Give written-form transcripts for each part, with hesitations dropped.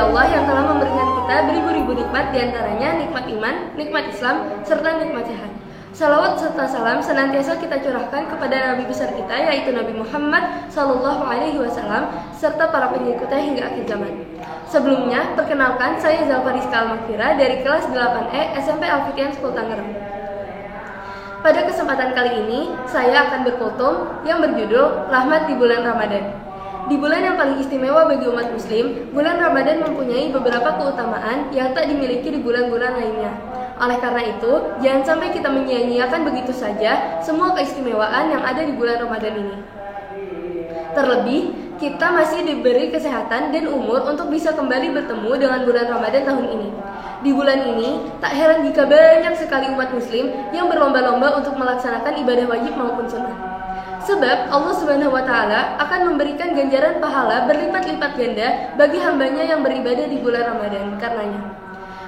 Allah yang telah memberikan kita beribu-ribu nikmat, diantaranya nikmat iman, nikmat Islam, serta nikmat sehat. Salawat serta salam senantiasa kita curahkan kepada Nabi besar kita, yaitu Nabi Muhammad SAW, serta para pengikutnya hingga akhir zaman. Sebelumnya, perkenalkan saya Zalfa Rizka Al-Makfira dari kelas 8E SMP Al-Fitian School Tangerang. Pada kesempatan kali ini, saya akan berkultum yang berjudul Rahmat di Bulan Ramadan. Di bulan yang paling istimewa bagi umat muslim, bulan Ramadan mempunyai beberapa keutamaan yang tak dimiliki di bulan-bulan lainnya. Oleh karena itu, jangan sampai kita menyia-nyiakan begitu saja semua keistimewaan yang ada di bulan Ramadan ini. Terlebih, kita masih diberi kesehatan dan umur untuk bisa kembali bertemu dengan bulan Ramadan tahun ini. Di bulan ini, tak heran jika banyak sekali umat muslim yang berlomba-lomba untuk melaksanakan ibadah wajib maupun sunnah. Sebab Allah Subhanahu wa Ta'ala akan memberikan ganjaran pahala berlipat-lipat ganda bagi hambanya yang beribadah di bulan Ramadan. Karenanya,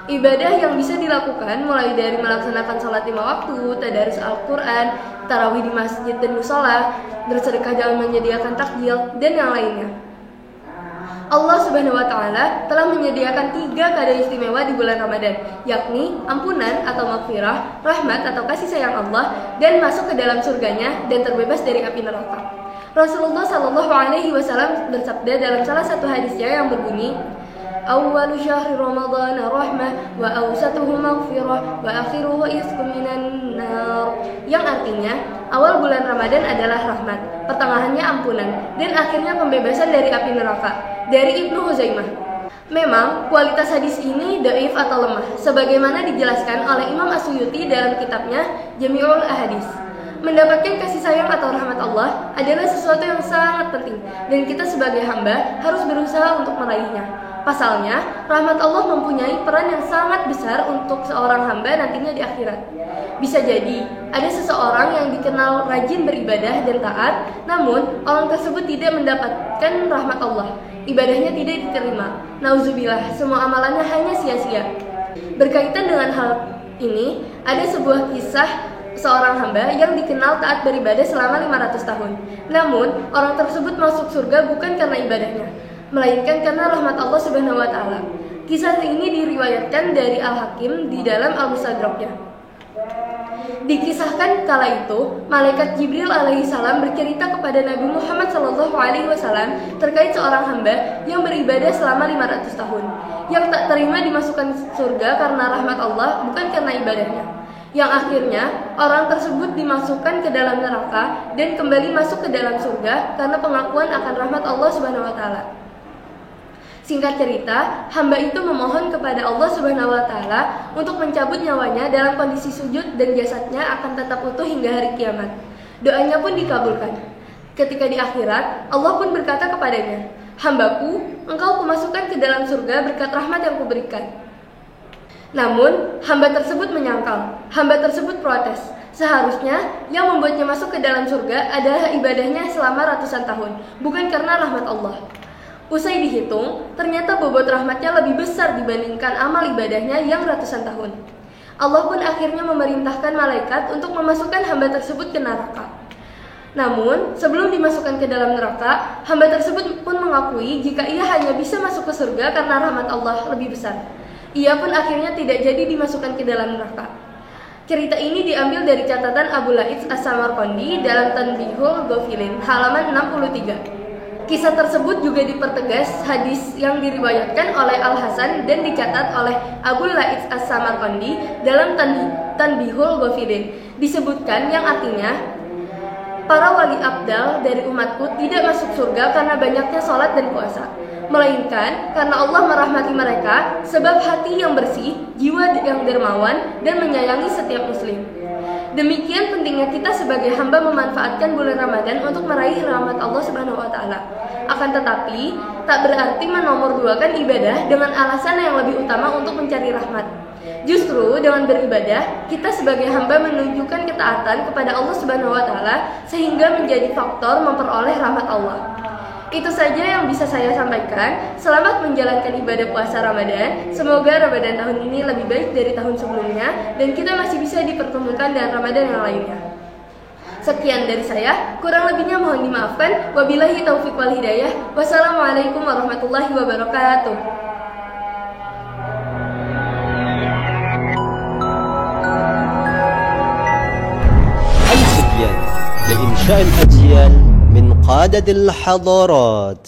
ibadah yang bisa dilakukan mulai dari melaksanakan sholat 5 waktu, tadarus Al-Quran, tarawih di masjid dan musola, bersedekah dalam menyediakan takjil, dan yang lainnya. Allah Subhanahu wa Ta'ala telah menyediakan 3 kado istimewa di bulan Ramadan, yakni ampunan atau maghfirah, rahmat atau kasih sayang Allah, dan masuk ke dalam surganya dan terbebas dari api neraka. Rasulullah SAW bersabda dalam salah satu hadisnya yang berbunyi, Awwalu syahri Ramadan rahmah wa awsatuhu maghfirah wa akhiruhu iskum minan nar, yang artinya awal bulan Ramadan adalah rahmat, pertengahannya ampunan, dan akhirnya pembebasan dari api neraka. Dari Ibnu Huzaimah. Memang kualitas hadis ini dhaif atau lemah, sebagaimana dijelaskan oleh Imam As-Suyuti dalam kitabnya Jami'ul Ahadits. Mendapatkan kasih sayang atau rahmat Allah adalah sesuatu yang sangat penting, dan kita sebagai hamba harus berusaha untuk meraihnya. Pasalnya, rahmat Allah mempunyai peran yang sangat besar untuk seorang hamba nantinya di akhirat. Bisa jadi, ada seseorang yang dikenal rajin beribadah dan taat, namun orang tersebut tidak mendapatkan rahmat Allah. Ibadahnya tidak diterima. Nauzubillah, semua amalannya hanya sia-sia. Berkaitan dengan hal ini, ada sebuah kisah seorang hamba yang dikenal taat beribadah selama 500 tahun. Namun, orang tersebut masuk surga bukan karena ibadahnya, melainkan karena rahmat Allah Subhanahu wa Ta'ala. Kisah ini diriwayatkan dari Al-Hakim di dalam Al-Mustadraknya. Dikisahkan kala itu, malaikat Jibril alaihissalam bercerita kepada Nabi Muhammad SAW terkait seorang hamba yang beribadah selama 500 tahun, yang tak terima dimasukkan surga karena rahmat Allah, bukan karena ibadahnya. Yang akhirnya, orang tersebut dimasukkan ke dalam neraka dan kembali masuk ke dalam surga karena pengakuan akan rahmat Allah Subhanahu wa Ta'ala. Singkat cerita, hamba itu memohon kepada Allah Subhanahu wa Ta'ala untuk mencabut nyawanya dalam kondisi sujud dan jasadnya akan tetap utuh hingga hari kiamat. Doanya pun dikabulkan. Ketika di akhirat, Allah pun berkata kepadanya, "Hambaku, engkau kumasukkan ke dalam surga berkat rahmat yang kuberikan." Namun, hamba tersebut menyangkal. Hamba tersebut protes. Seharusnya yang membuatnya masuk ke dalam surga adalah ibadahnya selama ratusan tahun, bukan karena rahmat Allah. Usai dihitung, ternyata bobot rahmatnya lebih besar dibandingkan amal ibadahnya yang ratusan tahun. Allah pun akhirnya memerintahkan malaikat untuk memasukkan hamba tersebut ke neraka. Namun, sebelum dimasukkan ke dalam neraka, hamba tersebut pun mengakui jika ia hanya bisa masuk ke surga karena rahmat Allah lebih besar. Ia pun akhirnya tidak jadi dimasukkan ke dalam neraka. Cerita ini diambil dari catatan Abu Laits As-Samarqandi dalam Tanbihul Ghafilin, halaman 63. Kisah tersebut juga dipertegas hadis yang diriwayatkan oleh Al-Hasan dan dicatat oleh Abu Laits As-Samarqandi dalam Tanbihul Ghafilin. Disebutkan yang artinya, para wali abdal dari umatku tidak masuk surga karena banyaknya sholat dan puasa, melainkan karena Allah merahmati mereka sebab hati yang bersih, jiwa yang dermawan, dan menyayangi setiap muslim. Demikian pentingnya kita sebagai hamba memanfaatkan bulan Ramadan untuk meraih rahmat Allah Subhanahu wa Ta'ala. Akan tetapi, tak berarti menomorduakan ibadah dengan alasan yang lebih utama untuk mencari rahmat. Justru dengan beribadah, kita sebagai hamba menunjukkan ketaatan kepada Allah Subhanahu wa Ta'ala sehingga menjadi faktor memperoleh rahmat Allah. Itu saja yang bisa saya sampaikan. Selamat menjalankan ibadah puasa Ramadan. Semoga Ramadan tahun ini lebih baik dari tahun sebelumnya dan kita masih bisa dipertemukan dengan Ramadan yang lainnya. Sekian dari saya, kurang lebihnya mohon dimaafkan. Wabillahi taufiq wal hidayah. Wassalamualaikum warahmatullahi wabarakatuh. لإنشاء الأجيال من قادة الحضارات.